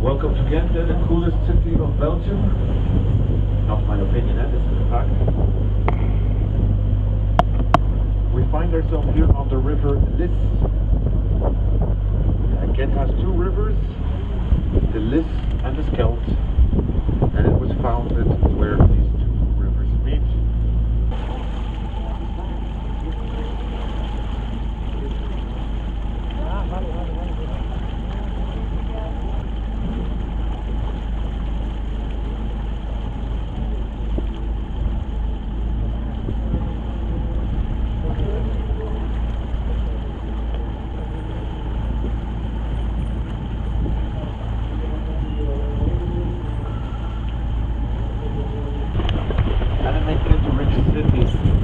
Welcome to Ghent, the coolest city of Belgium. Not my opinion, this is a fact. We find ourselves here on the river Lys. Ghent has two rivers, the Lys and the Scheldt, and it was founded where these two rivers meet.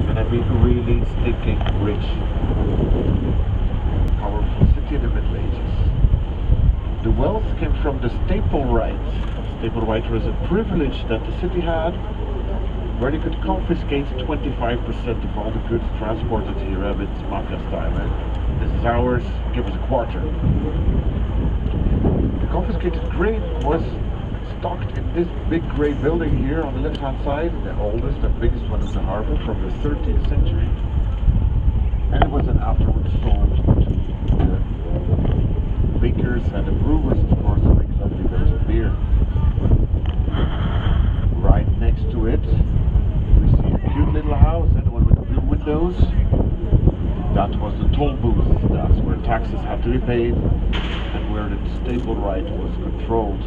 And I mean really stinking rich, powerful city in the Middle Ages. The wealth came from the staple right. Staple right was a privilege that the city had, where they could confiscate 25% of all the goods transported here with mafia style. This is ours, give us a quarter. The confiscated grain was stocked in this big grey building here on the left hand side, the oldest and biggest one of the harbour from the 13th century, and it was then afterwards sold to the bakers and the brewers, of course, to make lovely Belgian beer. Right next to it we see a cute little house, and one with blue windows. That was the toll booth. That's where taxes had to be paid and where the staple right was controlled.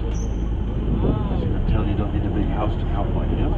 As you can tell, you don't need a big house to count money, yeah?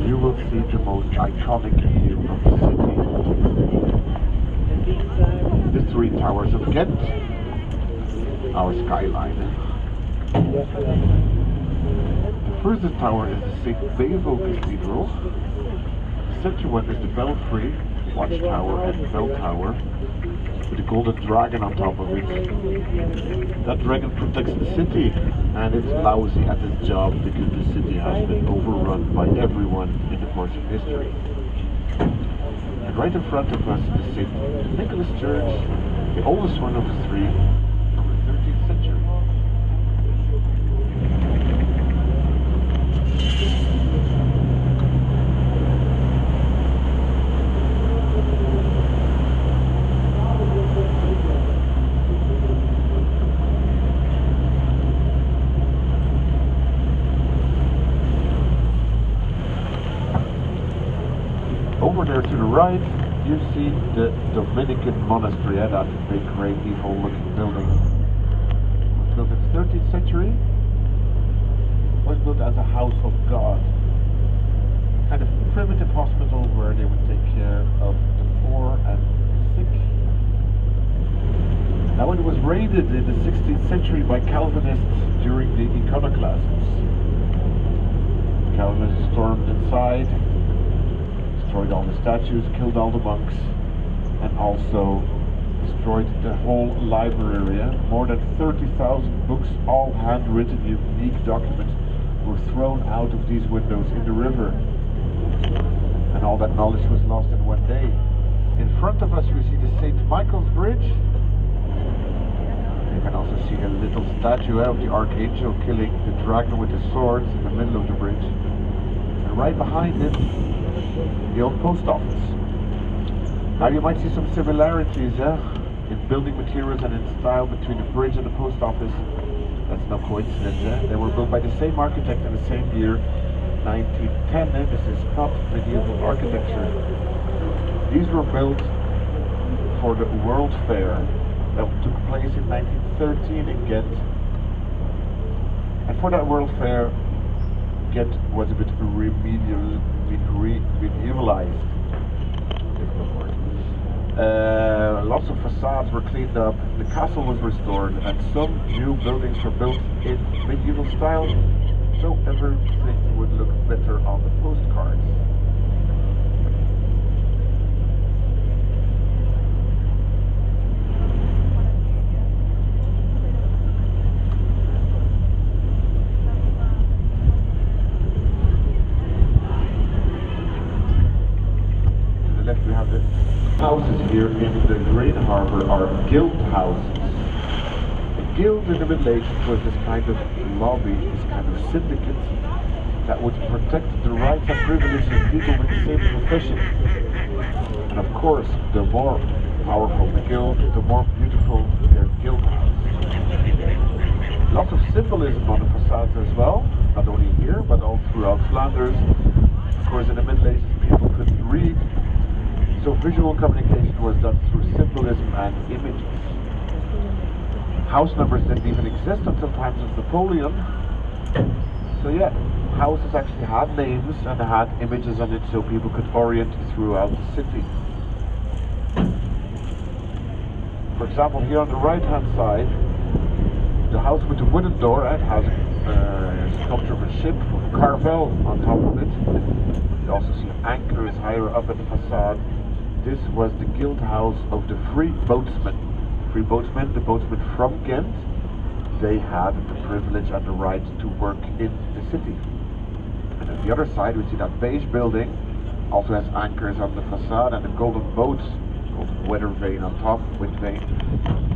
You will see the most iconic view of the city. The three towers of Ghent, our skyline. The furthest tower is the St. Bavo Cathedral. The second one is the Belfry, Watchtower and Bell Tower, with a golden dragon on top of it. That dragon protects the city, and it's lousy at its job because the city has been overrun by everyone in the course of history. And right in front of us is the St. Nicholas Church, the oldest one of the three, from the 13th century. Over there to the right, you see the Dominican Monastery, that big, great, evil-looking building. It was built in the 13th century. It was built as a house of God. Kind of primitive hospital where they would take care of the poor and the sick. Now, when it was raided in the 16th century by Calvinists during the iconoclasms, Calvinists stormed inside, destroyed all the statues, killed all the monks, and also destroyed the whole library area. More than 30,000 books, all handwritten, unique documents, were thrown out of these windows in the river. And all that knowledge was lost in one day. In front of us we see the St. Michael's Bridge. You can also see a little statue of the Archangel killing the dragon with his swords in the middle of the bridge. And right behind it, the old post office. Now you might see some similarities in building materials and in style between the bridge and the post office. That's no coincidence. They were built by the same architect in the same year, 1910. This is not medieval architecture. These were built for the World Fair that took place in 1913 in Ghent. And for that World Fair, Ghent was a bit medievalized. Lots of facades were cleaned up, the castle was restored, and some new buildings were built in medieval style, so everything would look better on the postcards. To the left we have the houses here in the Grain Harbour are guild houses. A guild in the Middle Ages was this kind of lobby, this kind of syndicate that would protect the rights and privileges of people with the same profession. And of course, the more powerful the guild, the more beautiful their guild house. Lots of symbolism on the facades as well, not only here, but all throughout Flanders. Of course, in the Middle Ages people couldn't read, so visual communication was done through symbolism and images. House numbers didn't even exist until times of Napoleon. So yeah, houses actually had names and had images on it so people could orient throughout the city. For example, here on the right hand side, the house with the wooden door, it has a sculpture of a ship with Carvel on top of it. You also see anchors higher up at the facade. This was the guild house of the free boatsmen. Free boatsmen, the boatsmen from Ghent, they had the privilege and the right to work in the city. And on the other side we see that beige building, also has anchors on the facade and a golden boat, called weather vane on top, wind vane.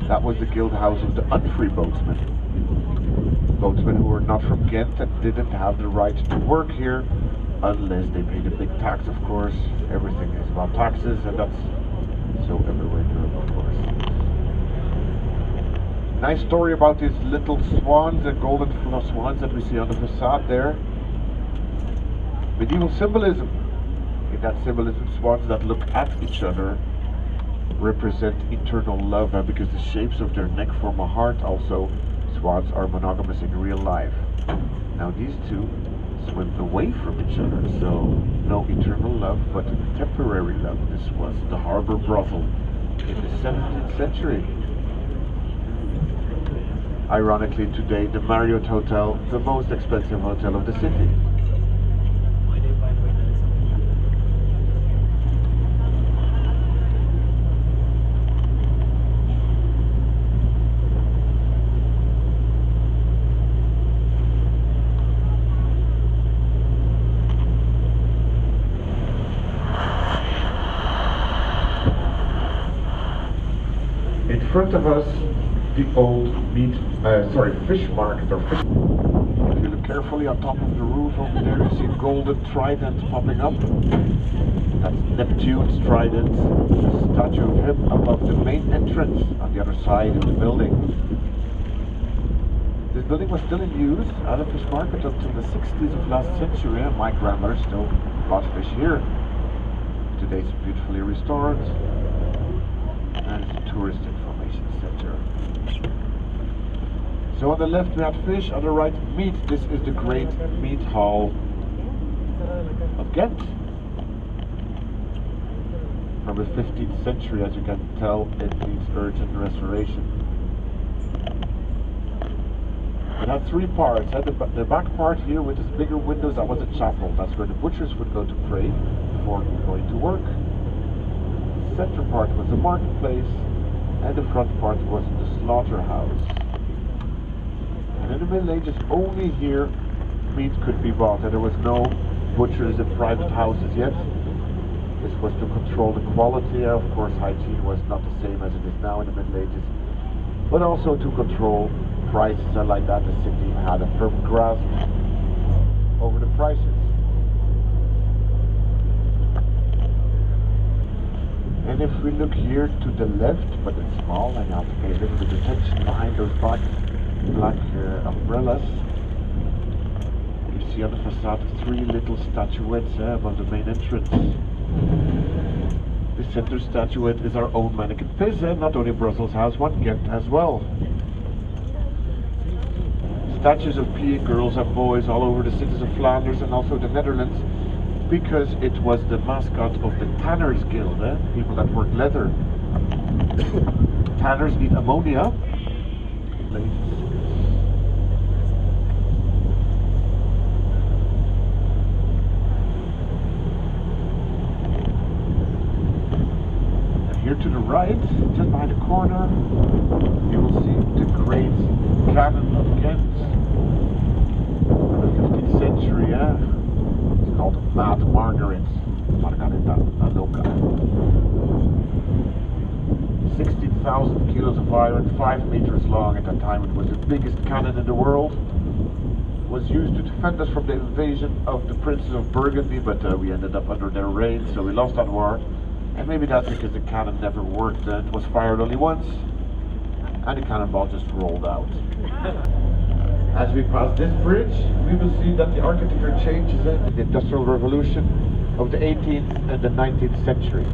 That was the guild house of the unfree boatsmen. Boatsmen who were not from Ghent and didn't have the right to work here, unless they paid a big tax, of course. Everything is about taxes, and that's so everywhere in Europe, of course. Nice story about these little swans, the golden swans that we see on the facade there. Medieval symbolism. In that symbolism, swans that look at each other represent eternal love, and because the shapes of their neck form a heart, also swans are monogamous in real life. Now these two swim away from each other, so no eternal love, but temporary love. This was the harbour brothel in the 17th century. Ironically, today the Marriott Hotel, the most expensive hotel of the city. In front of us, the old fish market or fish. If you look carefully on top of the roof over there, you see a golden trident popping up. That's Neptune's trident, a statue of him above the main entrance on the other side of the building. This building was still in use at a fish market until the 60s of last century, and my grandmother still bought fish here. Today it's beautifully restored and it's a tourist information center. So on the left we have fish, on the right meat. This is the great meat hall of Ghent. From the 15th century, as you can tell, it needs urgent restoration. It had three parts. The back part here with its bigger windows, that was a chapel. That's where the butchers would go to pray before going to work. The center part was the marketplace, and the front part was the slaughterhouse. And in the Middle Ages, only here meat could be bought, and there was no butchers in private houses yet. This was to control the quality. Of course, hygiene was not the same as it is now in the Middle Ages, but also to control prices, and like that the city had a firm grasp over the prices. And if we look here to the left, but it's small and you have to pay a little bit of attention behind those black umbrellas, you see on the facade three little statuettes above the main entrance. The center statuette is our own mannequin Pisa, not only Brussels has one, Ghent as well. Statues of peeing girls and boys all over the cities of Flanders and also the Netherlands because it was the mascot of the Tanners Guild, people that work leather. Tanners need ammonia. And here to the right, just behind the corner, you will see the great cannon of Ghent from the 15th century. It's called Maat Margaret. Margarita Loca. 16,000 kilos of iron, 5 meters long at that time. It was the biggest cannon in the world. It was used to defend us from the invasion of the princes of Burgundy, but we ended up under their reign, so we lost that war. And maybe that's because the cannon never worked. It was fired only once, and the cannonball just rolled out. As we pass this bridge, we will see that the architecture changes in the Industrial Revolution of the 18th and the 19th century.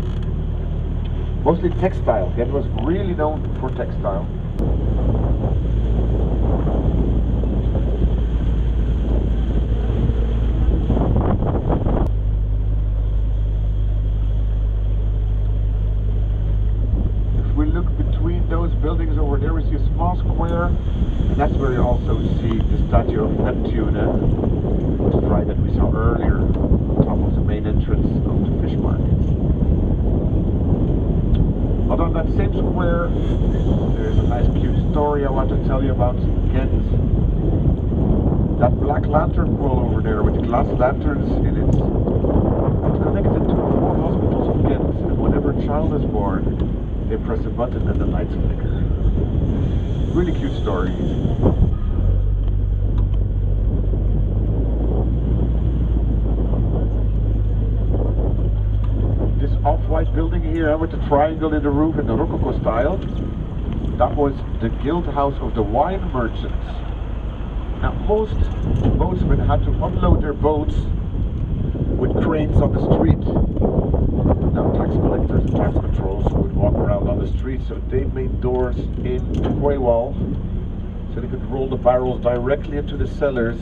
Mostly textile. Ghent was really known for textile. If we look between those buildings over there, we see a small square, and that's where you also see the statue of Neptune, the fry that we saw earlier, on top of the main entrance of the fish market. But on that same square, there's a nice cute story I want to tell you about Ghent. That black lantern pole over there with the glass lanterns in it, it's connected to the 4 hospitals of Ghent, and whenever a child is born, they press a button and the lights flicker. Really cute story. Off-white building here with the triangle in the roof in the Rococo style. That was the guild house of the wine merchants. Now most boatsmen had to unload their boats with cranes on the street. Now tax collectors and tax patrols would walk around on the street, so they made doors in the quay wall so they could roll the barrels directly into the cellars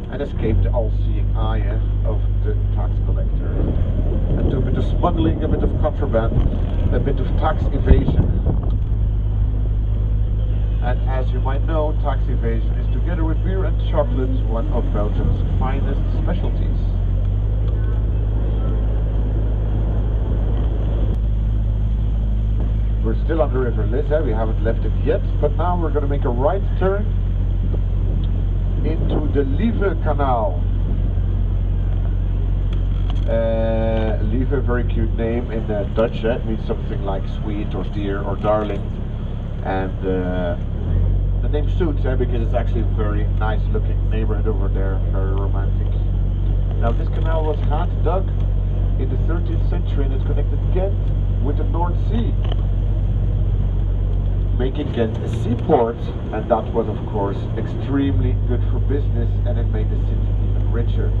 and escape the all-seeing eye of the tax collector. And do a bit of smuggling, a bit of contraband, a bit of tax evasion. And as you might know, tax evasion is, together with beer and chocolate, one of Belgium's finest specialties. We're still on the River Lys, we haven't left it yet, but now we're going to make a right turn into the river-canal. Lieve, very cute name in Dutch. It means something like sweet or dear or darling, and the name suits because it's actually a very nice looking neighborhood over there, very romantic. Now this canal was hand dug in the 13th century and it connected Ghent with the North Sea, making Ghent a seaport, and that was of course extremely good for business, and it made the city even richer.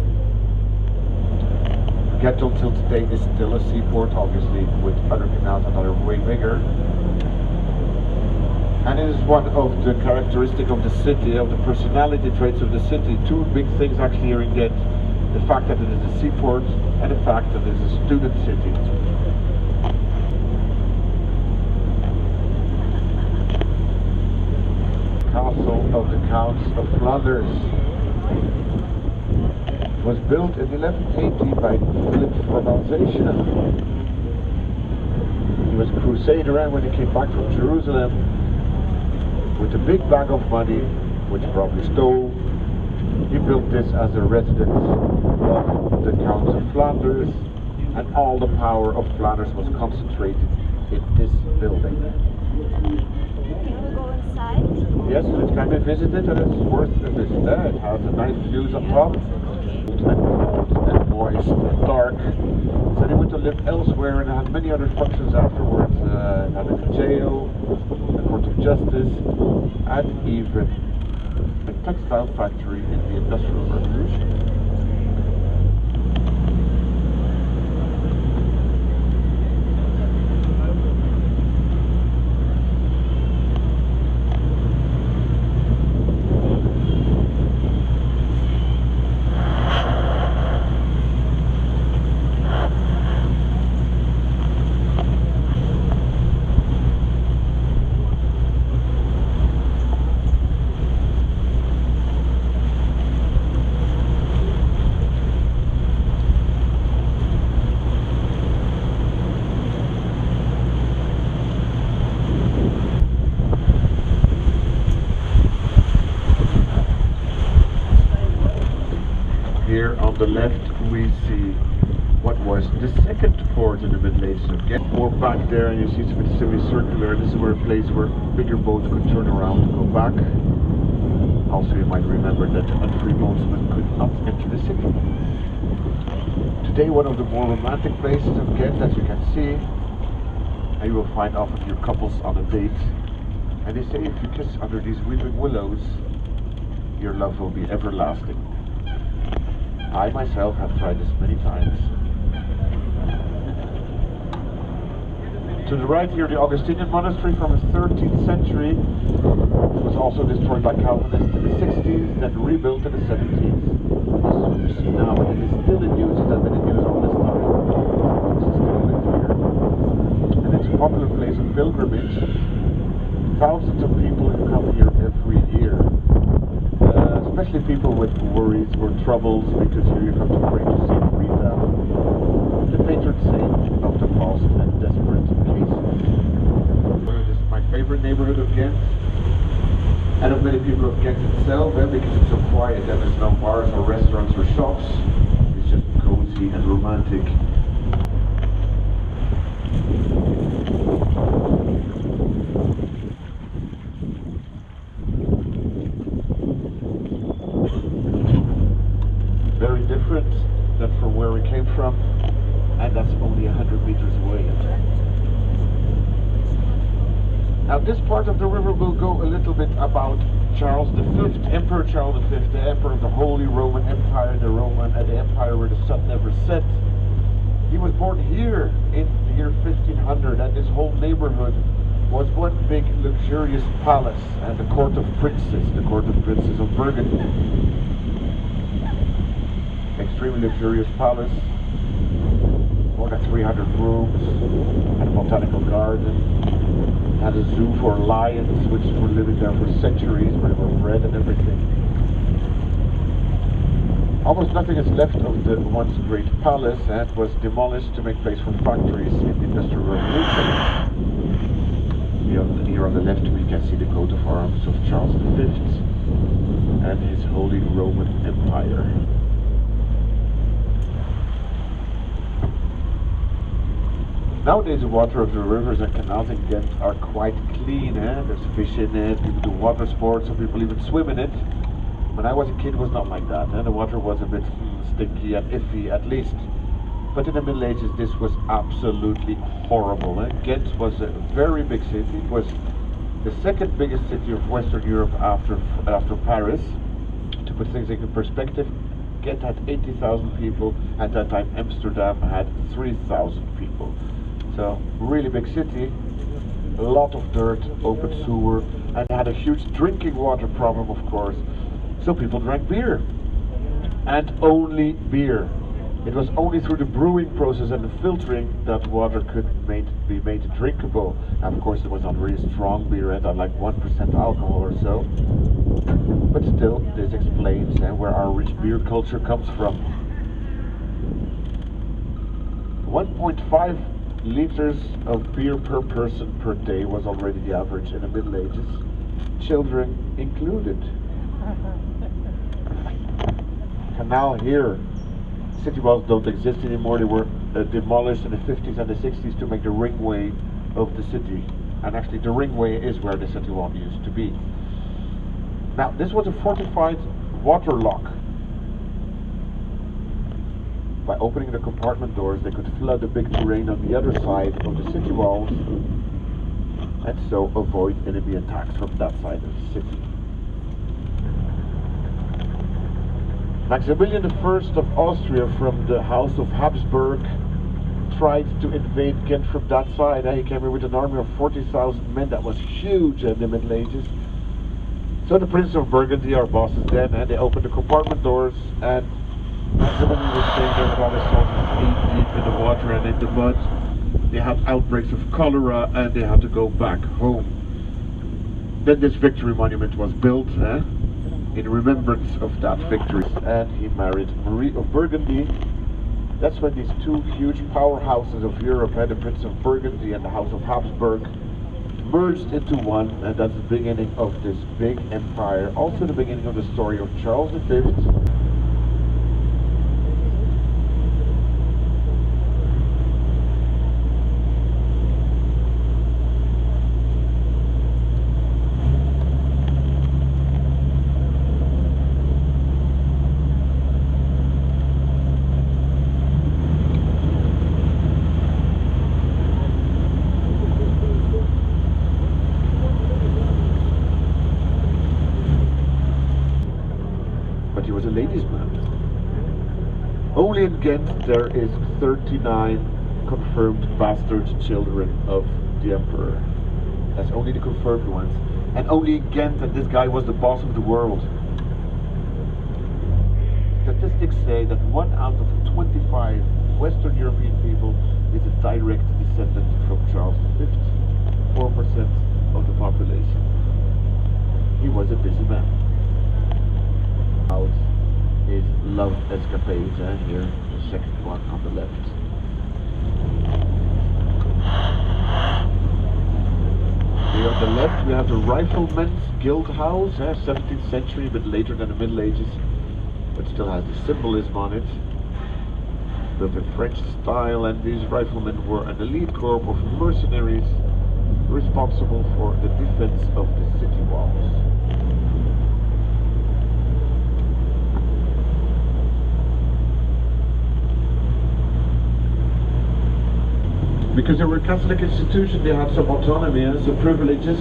Ghent until today is still a seaport, obviously, with other canals that are way bigger. And it is one of the characteristics of the city, of the personality traits of the city. 2 big things actually here in Ghent: the fact that it is a seaport and the fact that it is a student city. Castle of the Counts of Flanders was built in 1180 by Philip from Alsatia. He was a crusader, and when he came back from Jerusalem with a big bag of money, which he probably stole, he built this as a residence of the Counts of Flanders, and all the power of Flanders was concentrated in this building. Can we go inside? Yes, it can be visited, and it's worth a visit. It has a nice views up top, and cold and moist and dark. So they went to live elsewhere and had many other functions afterwards. Had a jail, a court of justice, and even a textile factory in the Industrial Revolution. the left we see what was the second port in the Middle Ages of Ghent. More back there, and you see it's a bit semicircular. This is where a place where bigger boats could turn around and go back. Also, you might remember that unfree boatsmen could not enter the city. Today, one of the more romantic places of Ghent, as you can see, and you will find often your couples on a date. And they say if you kiss under these weeping willows, your love will be everlasting. I myself have tried this many times. To the right here, the Augustinian Monastery from the 13th century. It was also destroyed by Calvinists in the 60s, then rebuilt in the 70s. This is what you see now, and it is still in use. It has been in use all this time. This is still live here. And it's a popular place of pilgrimage. Thousands of people who come here every year. Especially people with worries or troubles, because here you come to pray to Saint Rita, the patron saint of the lost and desperate cases. This is my favorite neighborhood of Ghent, and of many people of Ghent itself, because it's so quiet and there's no bars or restaurants or shops. It's just cozy and romantic. Very different than from where we came from, and that's only 100 meters away. Now this part of the river will go a little bit about Charles V, Emperor Charles V, the Emperor of the Holy Roman Empire, the empire where the sun never set. He was born here in the year 1500, and this whole neighborhood was one big luxurious palace and the court of princes of Burgundy. Extremely luxurious palace, more than 300 rooms, had a botanical garden, had a zoo for lions which were living there for centuries, where they were bred and everything. Almost nothing is left of the once great palace, and was demolished to make place for factories in the Industrial Revolution. Here on the left we can see the coat of arms of Charles V and his Holy Roman Empire. Nowadays the water of the rivers and canals in Ghent are quite clean. There's fish in it, people do water sports, some people even swim in it. When I was a kid it was not like that. The water was a bit stinky and iffy at least. But in the Middle Ages this was absolutely horrible. Ghent was a very big city. It was the second biggest city of Western Europe after Paris. To put things in perspective, Ghent had 80,000 people. At that time Amsterdam had 3,000 people. So, really big city, a lot of dirt, open sewer, and had a huge drinking water problem, of course. So people drank beer, and only beer. It was only through the brewing process and the filtering that water could be made drinkable. And of course it was not really strong beer, at like 1% alcohol or so. But still, this explains where our rich beer culture comes from. 1.5 liters of beer per person per day was already the average in the Middle Ages, children included. Canal here. City walls don't exist anymore. They were demolished in the 50s and the 60s to make the ringway of the city. And actually the ringway is where the city wall used to be. Now this was a fortified water lock. By opening the compartment doors, they could flood the big terrain on the other side of the city walls, and so avoid enemy attacks from that side of the city. Maximilian I of Austria from the House of Habsburg tried to invade Ghent from that side. He came here with an army of 40,000 men. That was huge in the Middle Ages. So the Prince of Burgundy, our bosses then, and they opened the compartment doors, and Maximilian was staying there about his soldiers 8 deep in the water and in the mud. They had outbreaks of cholera and they had to go back home. Then this victory monument was built in remembrance of that victory. And he married Marie of Burgundy. That's when these two huge powerhouses of Europe, the Prince of Burgundy and the House of Habsburg, merged into one, and that's the beginning of this big empire. Also the beginning of the story of Charles V. ladies' man. Only in Ghent there is 39 confirmed bastard children of the emperor. That's only the confirmed ones. And only in Ghent, and this guy was the boss of the world. Statistics say that 1 out of 25 Western European people is a direct descendant from Charles V. 4% of the population. He was a busy man. Out is love escapades, here, the second one on the left. Here on the left we have the Riflemen's Guild House, 17th century, a bit later than the Middle Ages, but still has the symbolism on it. Built in French style, and these riflemen were an elite corps of mercenaries responsible for the defense of the city walls. Because they were a Catholic institution, they had some autonomy and some privileges.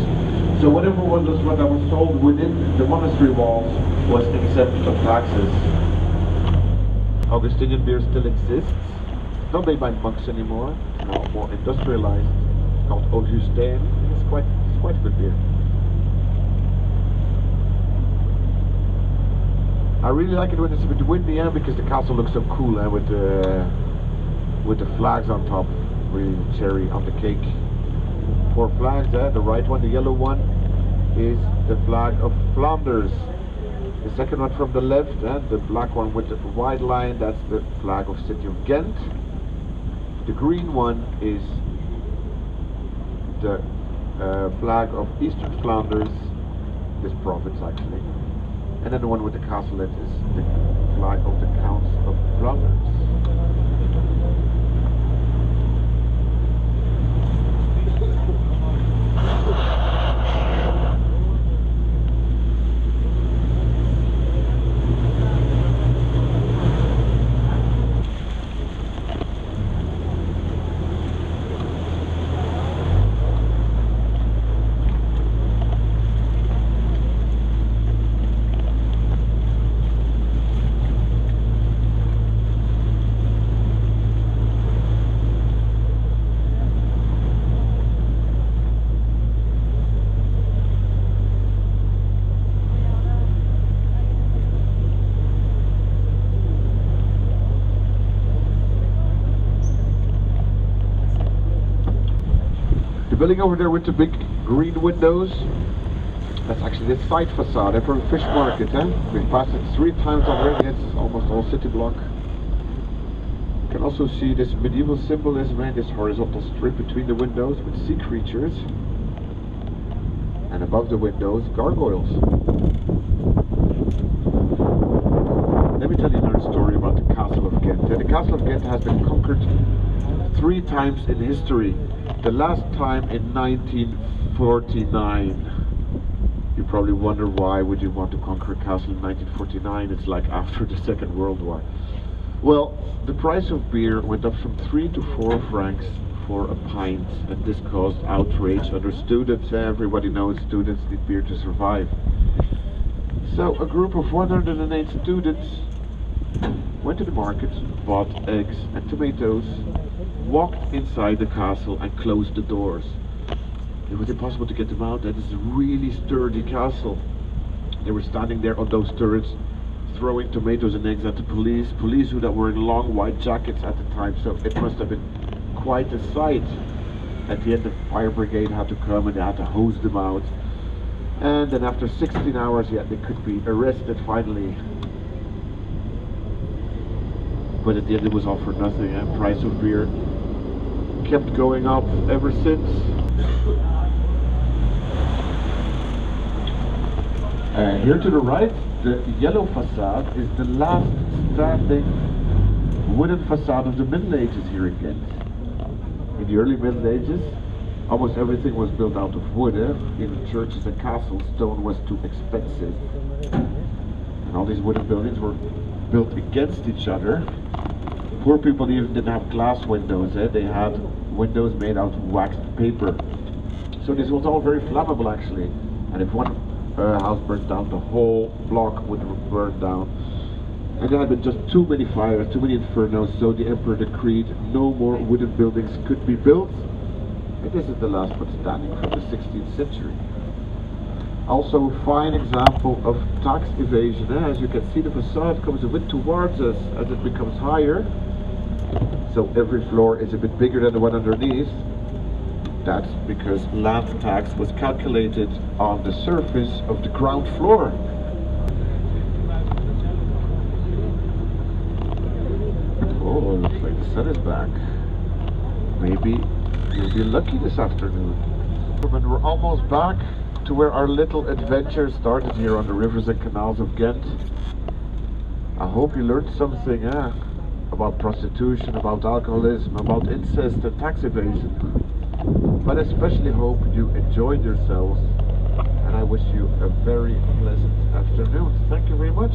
So whatever was what I was told within the monastery walls was exempt of taxes. Augustinian beer still exists. It's not made by monks anymore. It's now more industrialized. It's called Augustin. It's quite a good beer. I really like it when it's a bit windy, because the castle looks so cool, with the flags on top. Really cherry on the cake. 4 flags, the right one, the yellow one, is the flag of Flanders. The second one from the left, the black one with the white line, that's the flag of city of Ghent. The green one is the flag of Eastern Flanders, this province actually. And then the one with the castelet is the flag of the Counts of Flanders. The building over there with the big green windows, that's actually the side facade for a fish market. We've passed it 3 times already. It's almost all city block. You can also see this medieval symbolism and this horizontal strip between the windows with sea creatures, and above the windows gargoyles. Let me tell you another story about the Castle of Ghent. The Castle of Ghent has been conquered 3 times in history. The last time in 1949. You probably wonder why would you want to conquer a castle in 1949? It's like after the Second World War. Well, the price of beer went up from 3 to 4 francs for a pint, and this caused outrage under students. Everybody knows students need beer to survive. So a group of 108 students went to the market, bought eggs and tomatoes, walked inside the castle and closed the doors. It was impossible to get them out. That is a really sturdy castle. They were standing there on those turrets throwing tomatoes and eggs at the police who that were in long white jackets at the time, so it must have been quite a sight. At the end the fire brigade had to come and they had to hose them out, and then after 16 hours they could be arrested finally. But at the end it was all for nothing, and price of beer kept going up ever since. Here to the right, the yellow facade is the last standing wooden facade of the Middle Ages here in Ghent. In the early Middle Ages, almost everything was built out of wood. In churches and castles, stone was too expensive. And all these wooden buildings were built against each other. Poor people even didn't have glass windows. They had windows made out of waxed paper. So this was all very flammable actually. And if one house burned down, the whole block would burn down. And there had been just too many fires, too many infernos, so the emperor decreed no more wooden buildings could be built. And this is the last one standing from the 16th century. Also a fine example of tax evasion. As you can see, the facade comes a bit towards us as it becomes higher. So every floor is a bit bigger than the one underneath. That's because land tax was calculated on the surface of the ground floor. Oh, looks like the sun is back. Maybe you'll be lucky this afternoon. And we're almost back to where our little adventure started here on the rivers and canals of Ghent. I hope you learned something about prostitution, about alcoholism, about incest and tax evasion. But I especially hope you enjoyed yourselves, and I wish you a very pleasant afternoon. Thank you very much.